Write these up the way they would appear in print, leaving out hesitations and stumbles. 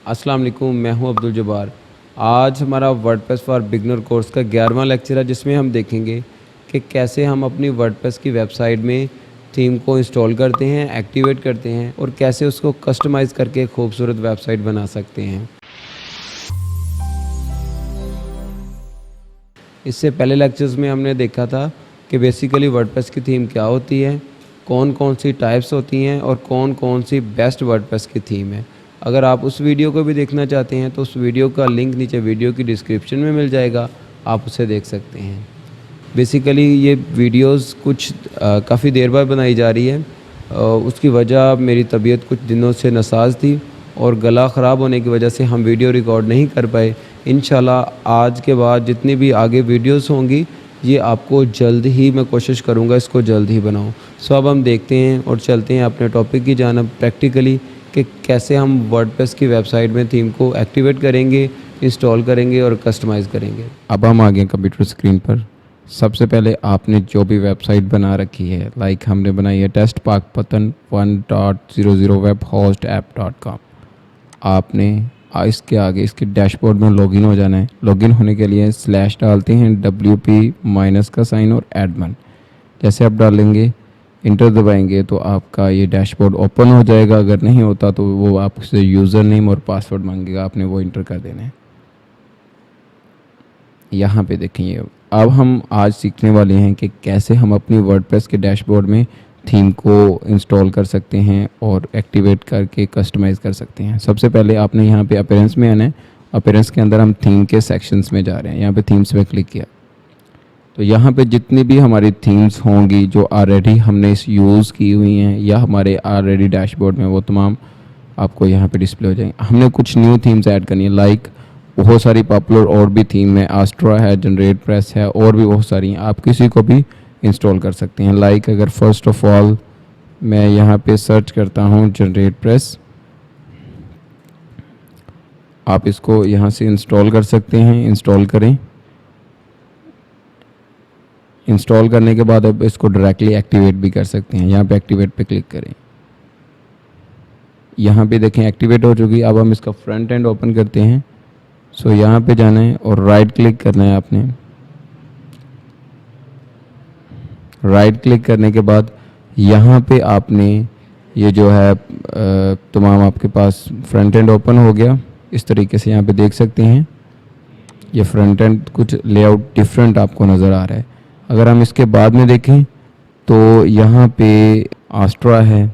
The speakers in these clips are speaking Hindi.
अस्सलाम वालेकुम, मैं हूं अब्दुल जब्बार। आज हमारा वर्डप्रेस फॉर बिगनर कोर्स का 11वां लेक्चर है, जिसमें हम देखेंगे कि कैसे हम अपनी वर्डप्रेस की वेबसाइट में थीम को इंस्टॉल करते हैं, एक्टिवेट करते हैं और कैसे उसको कस्टमाइज़ करके खूबसूरत वेबसाइट बना सकते हैं। इससे पहले लेक्चर्स में हमने देखा था कि बेसिकली वर्डप्रेस की थीम क्या होती है, कौन कौन सी टाइप्स होती हैं और कौन कौन सी बेस्ट वर्डप्रेस की थीम है। अगर आप उस वीडियो को भी देखना चाहते हैं तो उस वीडियो का लिंक नीचे वीडियो की डिस्क्रिप्शन में मिल जाएगा, आप उसे देख सकते हैं। बेसिकली ये वीडियोस कुछ काफ़ी देर बाद बनाई जा रही है। उसकी वजह मेरी तबीयत कुछ दिनों से नासाज थी और गला ख़राब होने की वजह से हम वीडियो रिकॉर्ड नहीं कर पाए। इंशाल्लाह आज के बाद जितनी भी आगे वीडियोस होंगी ये आपको जल्द ही, मैं कोशिश करूँगा इसको जल्द ही बनाऊँ। सो अब हम देखते हैं और चलते हैं अपने टॉपिक की जानब प्रैक्टिकली कि कैसे हम वर्डप्रेस की वेबसाइट में थीम को एक्टिवेट करेंगे, इंस्टॉल करेंगे और कस्टमाइज़ करेंगे। अब हम आ गए कंप्यूटर स्क्रीन पर। सबसे पहले आपने जो भी वेबसाइट बना रखी है, लाइक हमने बनाई है टेस्ट पाकपतन 1.00 webhostapp.com, आपने इसके आगे इसके डैशबोर्ड में लॉगिन हो जाना है। लॉगिन होने के लिए स्लैश डालते हैं, WP माइनस का साइन और एडमिन। जैसे आप डालेंगे, इंटर दबाएंगे तो आपका ये डैशबोर्ड ओपन हो जाएगा। अगर नहीं होता तो वो आपसे यूज़र नेम और पासवर्ड मांगेगा, आपने वो इंटर कर देना है। यहाँ पे देखेंगे, अब हम आज सीखने वाले हैं कि कैसे हम अपनी वर्डप्रेस के डैशबोर्ड में थीम को इंस्टॉल कर सकते हैं और एक्टिवेट करके कस्टमाइज़ कर सकते हैं। सबसे पहले आपने यहाँ पे अपीयरेंस में आना है। अपीयरेंस के अंदर हम थीम के सेक्शंस में जा रहे हैं। यहाँ पे थीम्स पे क्लिक किया तो यहाँ पे जितनी भी हमारी थीम्स होंगी जो ऑलरेडी हमने इस यूज़ की हुई हैं या हमारे ऑलरेडी डैशबोर्ड में, वो तमाम आपको यहाँ पे डिस्प्ले हो जाएंगे। हमने कुछ न्यू थीम्स ऐड करनी है, लाइक बहुत सारी पॉपुलर और भी थीम है, आस्ट्रा है, जनरेट प्रेस है और भी बहुत सारी हैं। आप किसी को भी इंस्टॉल कर सकते हैं। लाइक अगर फर्स्ट ऑफ ऑल मैं यहाँ पे सर्च करता हूँ जनरेट प्रेस, आप इसको यहाँ से इंस्टॉल कर सकते हैं। इंस्टॉल करें। इंस्टॉल करने के बाद अब इसको डायरेक्टली एक्टिवेट भी कर सकते हैं। यहाँ पे एक्टिवेट पे क्लिक करें। यहाँ पे देखें एक्टिवेट हो चुकी। अब हम इसका फ्रंट एंड ओपन करते हैं। सो यहाँ पे जाना है और राइट क्लिक करना है आपने। राइट क्लिक करने के बाद यहाँ पे आपने ये जो है तमाम आपके पास फ्रंट एंड ओपन हो गया। इस तरीके से यहाँ पे देख सकते हैं ये फ्रंट एंड कुछ लेआउट डिफरेंट आपको नज़र आ रहा है। अगर हम इसके बाद में देखें तो यहाँ पे आस्ट्रा है।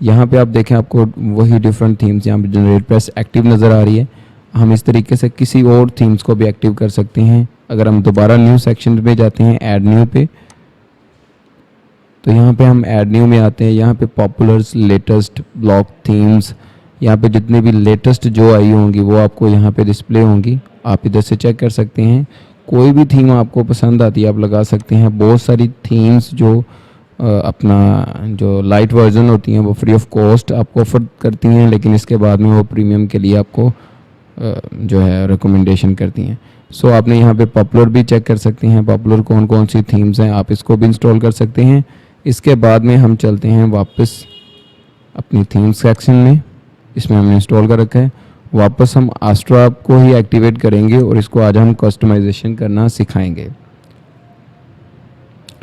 यहाँ पे आप देखें आपको वही डिफरेंट थीम्स यहाँ पे जनरेट प्रेस एक्टिव नज़र आ रही है। हम इस तरीके से किसी और थीम्स को भी एक्टिव कर सकते हैं। अगर हम दोबारा न्यू सेक्शन में जाते हैं, ऐड न्यू पे, तो यहाँ पे हम ऐड न्यू में आते हैं। यहाँ पे पॉपुलर्स, लेटेस्ट, ब्लॉक थीम्स, यहाँ पे जितने भी लेटेस्ट जो आई होंगी वो आपको यहाँ पे डिस्प्ले होंगी। आप इधर से चेक कर सकते हैं। कोई भी थीम आपको पसंद आती है आप लगा सकते हैं। बहुत सारी थीम्स जो अपना जो लाइट वर्जन होती हैं वो फ्री ऑफ कॉस्ट आपको ऑफर करती हैं, लेकिन इसके बाद में वो प्रीमियम के लिए आपको जो है रिकमेंडेशन करती हैं। सो आपने यहाँ पे पॉपुलर भी चेक कर सकते हैं, पॉपुलर कौन कौन सी थीम्स हैं, आप इसको भी इंस्टॉल कर सकते हैं। इसके बाद में हम चलते हैं वापस अपनी थीम सेक्शन में, इसमें हमने इंस्टॉल कर रखा है। वापस हम आस्ट्रा को ही एक्टिवेट करेंगे और इसको आज हम कस्टमाइजेशन करना सिखाएंगे।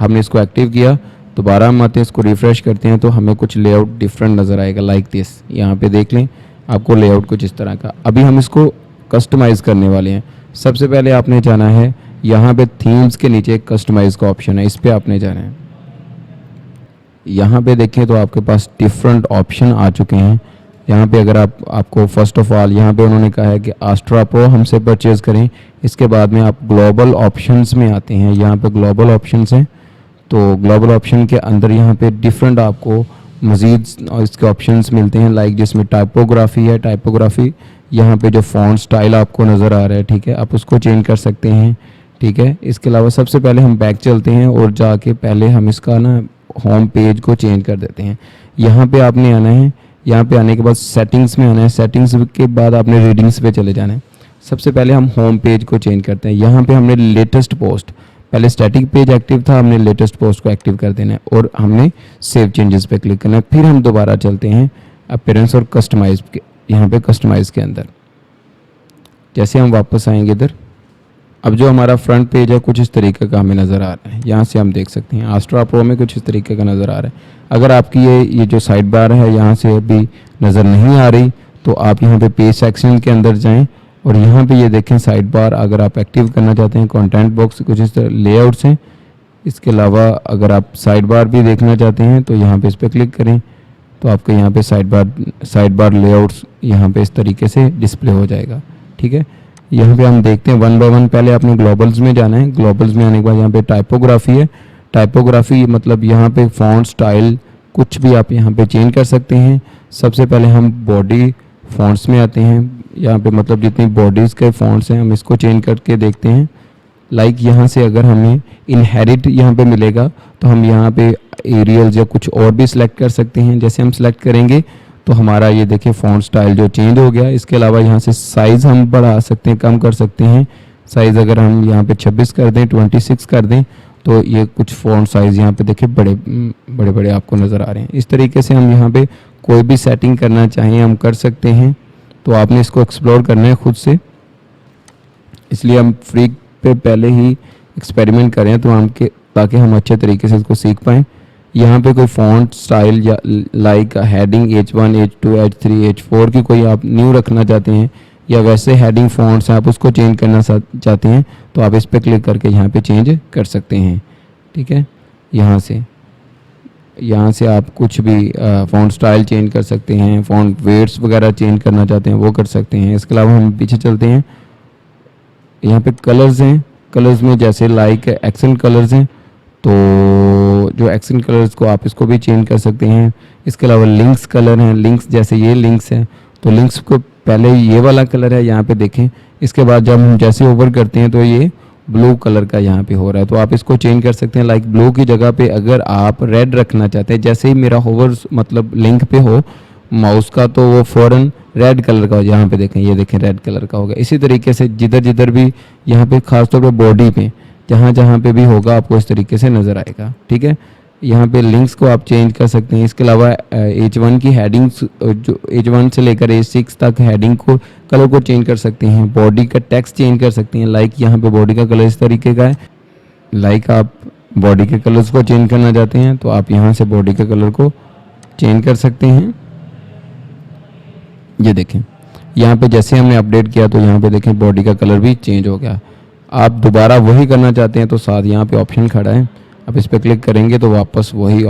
हमने इसको एक्टिव किया, दोबारा हम आते हैं, इसको रिफ़्रेश करते हैं तो हमें कुछ लेआउट डिफरेंट नज़र आएगा, लाइक दिस। यहाँ पे देख लें आपको लेआउट कुछ इस तरह का। अभी हम इसको कस्टमाइज़ करने वाले हैं। सबसे पहले आपने जाना है यहाँ पे थीम्स के नीचे कस्टमाइज़ का ऑप्शन है, इस पर आपने जाना है। यहाँ पे देखें तो आपके पास डिफरेंट ऑप्शन आ चुके हैं। यहाँ पे अगर आपको फर्स्ट ऑफ ऑल यहाँ पे उन्होंने कहा है कि आस्ट्रा प्रो हमसे परचेज़ करें। इसके बाद में आप ग्लोबल ऑप्शंस में आते हैं। यहाँ पे ग्लोबल ऑप्शंस हैं, तो ग्लोबल ऑप्शन के अंदर यहाँ पे डिफरेंट आपको मज़ीद इसके ऑप्शंस मिलते हैं, लाइक जिसमें टाइपोग्राफी है। टाइपोग्राफी यहाँ पे जो फ़ॉन्ट स्टाइल आपको नज़र आ रहा है, ठीक है, आप उसको चेंज कर सकते हैं, ठीक है। इसके अलावा सबसे पहले हम बैक चलते हैं और जाके पहले हम इसका ना होम पेज को चेंज कर देते हैं। यहाँ पे आपने आना है। यहाँ पे आने के बाद सेटिंग्स में आना है। सेटिंग्स के बाद आपने रीडिंग्स पे चले जाना है। सबसे पहले हम होम पेज को चेंज करते हैं। यहाँ पे हमने लेटेस्ट पोस्ट, पहले स्टैटिक पेज एक्टिव था, हमने लेटेस्ट पोस्ट को एक्टिव कर देना है और हमने सेव चेंजेस पे क्लिक करना है। फिर हम दोबारा चलते हैं अपीयरेंस और कस्टमाइज के, यहाँ पे कस्टमाइज़ के अंदर जैसे हम वापस आएंगे इधर, अब जो हमारा फ्रंट पेज है कुछ इस तरीके का हमें नज़र आ रहा है। यहाँ से हम देख सकते हैं आस्ट्रा प्रो में कुछ इस तरीके का नज़र आ रहा है। अगर आपकी ये जो साइड बार है यहाँ से अभी नज़र नहीं आ रही तो आप यहाँ पे पेज सेक्शन के अंदर जाएं और यहाँ पे ये देखें साइड बार अगर आप एक्टिव करना चाहते हैं, कंटेंट बॉक्स कुछ इस तरह लेआउट्स हैं। इसके अलावा अगर आप साइड बार भी देखना चाहते हैं तो यहाँ पे इस पर क्लिक करें तो आपके यहाँ पे साइड बार लेआउट्स यहाँ पे इस तरीके से डिस्प्ले हो जाएगा। ठीक है, यहाँ पे हम देखते हैं वन बाय वन। पहले आपने ग्लोबल्स में जाना है। ग्लोबल्स में आने के बाद यहाँ पे टाइपोग्राफी है। टाइपोग्राफी मतलब यहाँ पे फॉन्ट स्टाइल कुछ भी आप यहाँ पे चेंज कर सकते हैं। सबसे पहले हम बॉडी फॉन्ट्स में आते हैं। यहाँ पे मतलब जितनी बॉडीज़ के फॉन्ट्स हैं हम इसको चेंज करके देखते हैं। लाइक यहाँ से अगर हमें इनहेरिट यहाँ पे मिलेगा तो हम यहाँ पे एरियल या कुछ और भी सिलेक्ट कर सकते हैं। जैसे हम सिलेक्ट करेंगे तो हमारा ये देखिए फॉन्ट स्टाइल जो चेंज हो गया। इसके अलावा यहाँ से साइज़ हम बढ़ा सकते हैं, कम कर सकते हैं। साइज़ अगर हम यहाँ पे 26 कर दें, 26 कर दें तो ये कुछ फॉन्ट साइज़ यहाँ पे देखिए बड़े बड़े आपको नज़र आ रहे हैं। इस तरीके से हम यहाँ पे कोई भी सेटिंग करना चाहें हम कर सकते हैं। तो आपने इसको एक्सप्लोर करना है खुद से, इसलिए हम फ्री पे पहले ही एक्सपेरिमेंट करें तो हम ताकि हम अच्छे तरीके से इसको सीख पाएँ। यहाँ पे कोई फॉन्ट स्टाइल या like heading H1, H2, H3, H4 की कोई आप न्यू रखना चाहते हैं या वैसे हेडिंग फॉन्ट्स हैं आप उसको चेंज करना चाहते हैं तो आप इस पर क्लिक करके यहाँ पे चेंज कर सकते हैं। ठीक है, यहाँ से आप कुछ भी फॉन्ट स्टाइल चेंज कर सकते हैं, फॉन्ट वेट्स वगैरह चेंज करना चाहते हैं वो कर सकते हैं। इसके अलावा हम पीछे चलते हैं, यहाँ पे कलर्स हैं। कलर्स में जैसे लाइक एक्सेंट कलर्स हैं तो जो एक्सेंट कलर्स को आप इसको भी चेंज कर सकते हैं। इसके अलावा लिंक्स कलर हैं। लिंक्स जैसे ये लिंक्स हैं तो लिंक्स को पहले ये वाला कलर है यहाँ पे देखें। इसके बाद जब हम जैसे ओवर करते हैं तो ये ब्लू कलर का यहाँ पे हो रहा है तो आप इसको चेंज कर सकते हैं। लाइक ब्लू की जगह पे अगर आप रेड रखना चाहते हैं, जैसे ही मेरा होवर मतलब लिंक पे हो माउस का तो वो फ़ौरन रेड कलर का हो। यहाँ पे देखें, ये देखें रेड कलर का होगा। इसी तरीके से जिधर भी यहाँ पे खासतौर पर बॉडी पे जहाँ पे भी होगा आपको इस तरीके से नज़र आएगा। ठीक है, यहाँ पे लिंक्स को आप चेंज कर सकते हैं। इसके अलावा H1 की हेडिंग्स जो H1 से लेकर H6 तक हेडिंग को कलर को चेंज कर सकते हैं। बॉडी का टेक्स्ट चेंज कर सकते हैं। लाइक यहाँ पे बॉडी का कलर इस तरीके का है। लाइक आप बॉडी के कलर्स को चेंज करना चाहते हैं तो आप यहाँ से बॉडी के कलर को चेंज कर सकते हैं। ये देखें यहाँ पे जैसे हमने अपडेट किया तो यहाँ पे देखें बॉडी का कलर भी चेंज हो गया। आप दोबारा वही करना चाहते हैं तो साथ यहाँ पे ऑप्शन खड़ा है, आप इस पर क्लिक करेंगे तो वापस वही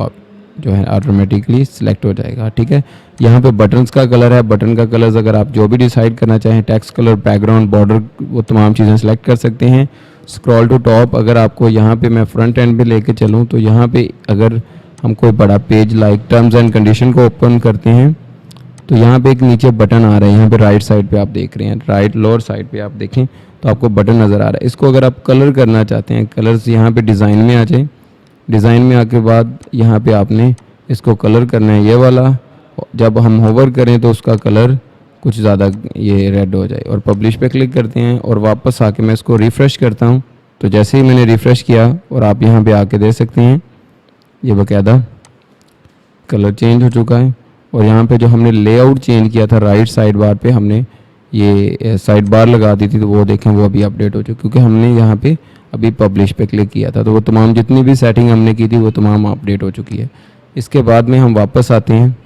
जो है ऑटोमेटिकली सिलेक्ट हो जाएगा। ठीक है, यहाँ पे बटन्स का कलर है। बटन का कलर अगर आप जो भी डिसाइड करना चाहें, टेक्स्ट कलर, बैकग्राउंड, बॉर्डर, वो तमाम चीज़ें सेलेक्ट कर सकते हैं। स्क्रॉल टू टॉप अगर आपको यहाँ पे मैं फ्रंट एंड पे लेके चलूँ तो यहाँ पे अगर हम कोई बड़ा page like terms and condition को ओपन करते हैं तो यहाँ पे एक नीचे बटन आ रहा है। यहाँ पे राइट साइड पे आप देख रहे हैं, राइट लोअर साइड पे आप देखें तो आपको बटन नज़र आ रहा है। इसको अगर आप कलर करना चाहते हैं, कलर्स यहाँ पे डिज़ाइन में आ जाए। डिज़ाइन में आके बाद यहाँ पे आपने इसको कलर करना है ये वाला। जब हम होवर करें तो उसका कलर कुछ ज़्यादा ये रेड हो जाए और पब्लिश पे क्लिक करते हैं और वापस आके मैं इसको रिफ़्रेश करता हूँ तो जैसे ही मैंने रिफ़्रेश किया और आप यहाँ पे आके दे सकते हैं ये बाकायदा कलर चेंज हो चुका है। और यहाँ पे जो हमने लेआउट चेंज किया था राइट साइड बार पे हमने ये साइड बार लगा दी थी तो वो देखें वो अभी अपडेट हो चुकी, क्योंकि हमने यहाँ पे अभी पब्लिश पे क्लिक किया था तो वो तमाम जितनी भी सेटिंग हमने की थी वो तमाम अपडेट हो चुकी है। इसके बाद में हम वापस आते हैं,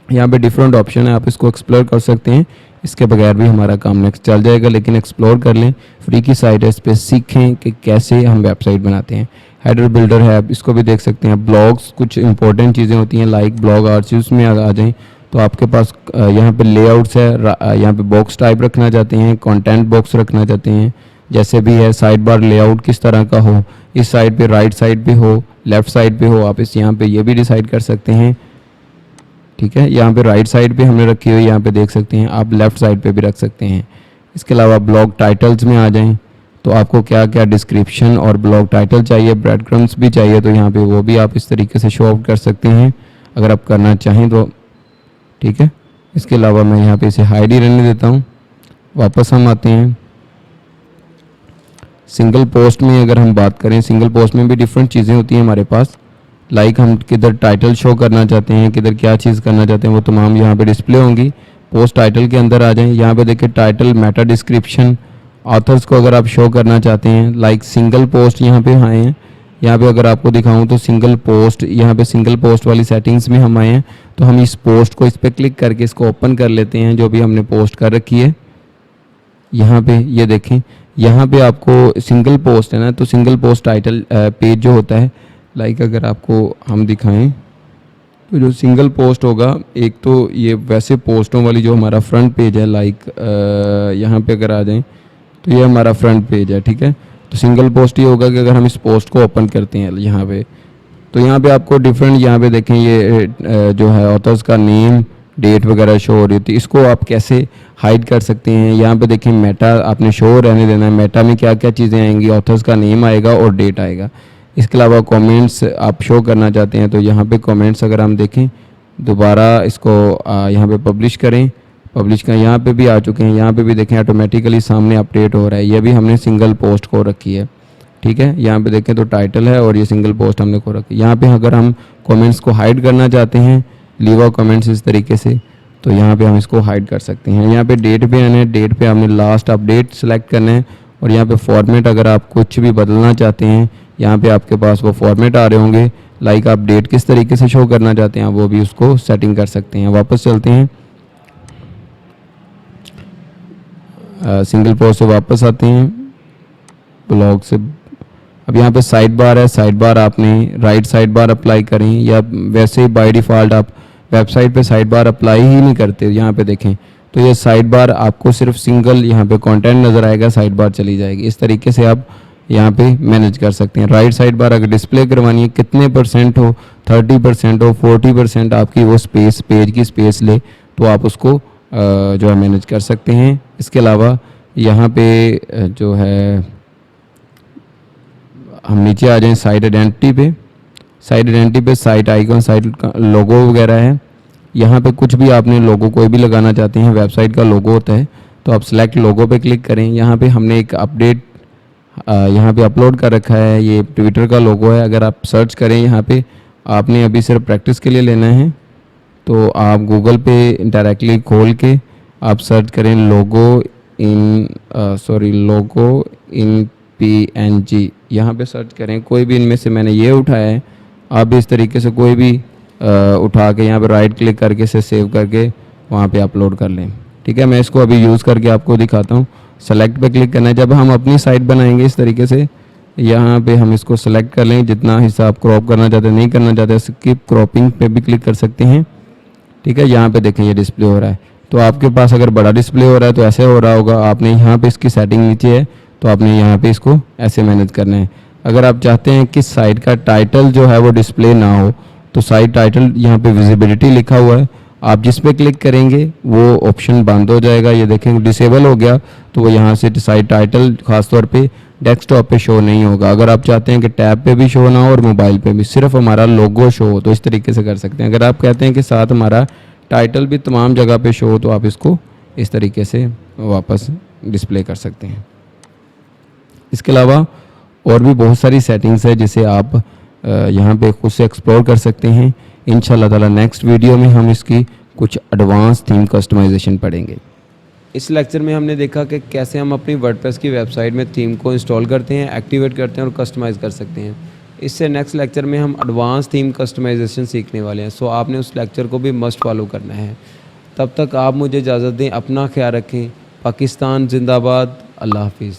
यहाँ पे डिफरेंट ऑप्शन है, आप इसको एक्सप्लोर कर सकते हैं। इसके बगैर भी हमारा काम नेक्स्ट चल जाएगा, लेकिन एक्सप्लोर कर लें। फ्री की साइट है, इस पर सीखें कि कैसे हम वेबसाइट बनाते हैं। हेडर बिल्डर है, आप इसको भी देख सकते हैं। ब्लॉग्स कुछ इंपॉर्टेंट चीज़ें होती हैं लाइक ब्लॉग आर्चिव्स में आ जाएँ तो आपके पास यहाँ पे लेआउट्स है। यहाँ पे बॉक्स टाइप रखना चाहते हैं, कंटेंट बॉक्स रखना चाहते हैं, जैसे भी है। साइड बार लेआउट किस तरह का हो, इस साइड पे राइट साइड पे हो, लेफ़्ट साइड पे हो, आप इस यहाँ पे ये भी डिसाइड कर सकते हैं। ठीक है, यहाँ पे राइट साइड पे हमने रखी हुई, यहाँ पे देख सकते हैं। आप लेफ़्ट साइड पे भी रख सकते हैं। इसके अलावा ब्लॉग टाइटल्स में आ जाएं तो आपको क्या क्या डिस्क्रिप्शन और ब्लॉग टाइटल चाहिए, ब्रेड क्रम्स भी चाहिए तो यहाँ पे वो भी आप इस तरीके से शो ऑफ कर सकते हैं अगर आप करना चाहें तो। ठीक है, इसके अलावा मैं यहाँ पे इसे हाइड ही रहने देता हूँ। वापस हम आते हैं सिंगल पोस्ट में। अगर हम बात करें सिंगल पोस्ट में भी डिफरेंट चीज़ें होती हैं हमारे पास। लाइक हम किधर टाइटल शो करना चाहते हैं, किधर क्या चीज़ करना चाहते हैं, वो तमाम यहाँ पे डिस्प्ले होंगी। पोस्ट टाइटल के अंदर आ जाएं। यहाँ पे देखिए टाइटल, मेटा डिस्क्रिप्शन, ऑथर्स को अगर आप शो करना चाहते हैं, लाइक सिंगल पोस्ट यहाँ पे आए हैं। यहाँ पे अगर आपको दिखाऊं तो सिंगल पोस्ट, यहाँ पे सिंगल पोस्ट वाली सेटिंग्स में हम आए हैं। तो हम इस पोस्ट को, इस पर क्लिक करके इसको ओपन कर लेते हैं, जो भी हमने पोस्ट कर रखी है। यहाँ पे ये देखें, यहाँ पे आपको सिंगल पोस्ट है ना, तो सिंगल पोस्ट टाइटल पेज जो होता है, लाइक अगर आपको हम दिखाएं तो जो सिंगल पोस्ट होगा, एक तो ये वैसे पोस्टों वाली जो हमारा फ्रंट पेज है, लाइक यहाँ पे अगर आ जाएं तो ये हमारा फ्रंट पेज है, ठीक है। तो सिंगल पोस्ट ये होगा कि अगर हम इस पोस्ट को ओपन करते हैं यहाँ पे, तो यहाँ पे आपको डिफरेंट, यहाँ पे देखें ये जो है ऑथर्स का नेम, डेट वगैरह शो हो रही होती है। इसको आप कैसे हाइड कर सकते हैं, यहाँ पे देखें मेटा आपने शो रहने देना है। मेटा में क्या क्या चीज़ें आएंगी, ऑथर्स का नेम आएगा और डेट आएगा। इसके अलावा कमेंट्स आप शो करना चाहते हैं तो यहाँ पे कमेंट्स अगर हम देखें, दोबारा इसको यहाँ पे पब्लिश करें, पब्लिश का यहाँ पे भी आ चुके हैं। यहाँ पे भी देखें ऑटोमेटिकली सामने अपडेट हो रहा है। ये भी हमने सिंगल पोस्ट को रखी है, ठीक है। यहाँ पे देखें तो टाइटल है और ये सिंगल पोस्ट हमने को रखी है। यहाँ पे अगर हम कमेंट्स को हाइड करना चाहते हैं, लीव आउट कमेंट्स इस तरीके से, तो यहाँ पे हम इसको हाइड कर सकते हैं। यहाँ पे डेट पे आना है, डेट पे हमने लास्ट अपडेट सेलेक्ट करना है। और यहाँ पे फॉर्मेट, अगर आप कुछ भी बदलना चाहते हैं, यहाँ पे आपके पास वो फॉर्मेट आ रहे होंगे, लाइक आप डेट किस तरीके से शो करना चाहते हैं, वो भी उसको सेटिंग कर सकते हैं। वापस चलते हैं, सिंगल पोस्ट से वापस आते हैं, ब्लॉग से। अब यहाँ पे साइड बार है, साइड बार आपने राइट साइड बार अप्लाई करें, या वैसे ही बाय डिफ़ॉल्ट आप वेबसाइट पे साइड बार अप्लाई ही नहीं करते। यहाँ पे देखें तो ये साइड बार आपको सिर्फ सिंगल यहाँ पे कंटेंट नज़र आएगा, साइड बार चली जाएगी। इस तरीके से आप यहाँ पे मैनेज कर सकते हैं। राइट साइड बार अगर डिस्प्ले करवानी है, कितने % हो, 30% हो, 40% आपकी वो स्पेस, पेज की स्पेस ले, तो आप उसको जो है मैनेज कर सकते हैं। इसके अलावा यहाँ पे जो है हम नीचे आ जाएं साइट आइडेंटिटी पे। साइट आइडेंटिटी पे साइट आइकन, साइट का लोगो वगैरह है। यहाँ पे कुछ भी आपने लोगो कोई भी लगाना चाहते हैं, वेबसाइट का लोगो होता है, तो आप सेलेक्ट लोगो पे क्लिक करें। यहाँ पे हमने एक अपडेट यहाँ पे अपलोड कर रखा है, ये ट्विटर का लोगो है। अगर आप सर्च करें यहाँ पे, आपने अभी सिर्फ प्रैक्टिस के लिए लेना है, तो आप गूगल पे डायरेक्टली खोल के आप सर्च करें लोगो इन PNG, यहाँ पे सर्च करें। कोई भी इनमें से मैंने ये उठाया है, आप भी इस तरीके से कोई भी उठा के यहाँ पे राइट क्लिक करके इसे सेव करके वहाँ पे अपलोड कर लें, ठीक है। मैं इसको अभी यूज़ करके आपको दिखाता हूँ। सेलेक्ट पे क्लिक करना है। जब हम अपनी साइट बनाएंगे इस तरीके से, यहाँ पे हम इसको सेलेक्ट कर लें, जितना हिस्सा आप क्रॉप करना चाहते हैं, नहीं करना चाहते स्किप क्रॉपिंग पे भी क्लिक कर सकते हैं, ठीक है। यहाँ पे देखें ये डिस्प्ले हो रहा है, तो आपके पास अगर बड़ा डिस्प्ले हो रहा है तो ऐसे हो रहा होगा। आपने यहाँ पे इसकी सेटिंग नीचे है, तो आपने यहाँ पे इसको ऐसे मैनेज करना है। अगर आप चाहते हैं कि साइट का टाइटल जो है वो डिस्प्ले ना हो, तो साइट टाइटल यहाँ पे विजिबिलिटी लिखा हुआ है, आप जिस पे क्लिक करेंगे वो ऑप्शन बंद हो जाएगा। ये देखें डिसेबल हो गया, तो वो यहाँ से साइट टाइटल खासतौर पे डेस्कटॉप पे शो नहीं होगा। अगर आप चाहते हैं कि टैब पे भी शो ना हो और मोबाइल पे भी, सिर्फ हमारा लोगो शो हो, तो इस तरीके से कर सकते हैं। अगर आप कहते हैं कि साथ हमारा टाइटल भी तमाम जगह पे शो हो, तो आप इसको इस तरीके से वापस डिस्प्ले कर सकते हैं। इसके अलावा और भी बहुत सारी सेटिंग्स है जिसे आप यहाँ पे खुद से एक्सप्लोर कर सकते हैं। इंशाल्लाह ताला नेक्स्ट वीडियो में हम इसकी कुछ एडवांस थीम कस्टमाइजेशन पढ़ेंगे। इस लेक्चर में हमने देखा कि कैसे हम अपनी वर्डप्रेस की वेबसाइट में थीम को इंस्टॉल करते हैं, एक्टिवेट करते हैं और कस्टमाइज़ कर सकते हैं। इससे नेक्स्ट लेक्चर में हम एडवांस थीम कस्टमाइजेशन सीखने वाले हैं। सो आपने उस लेक्चर को भी मस्ट फॉलो करना है। तब तक आप मुझे इजाज़त दें, अपना ख्याल रखें। पाकिस्तान जिंदाबाद। अल्लाह हाफिज़।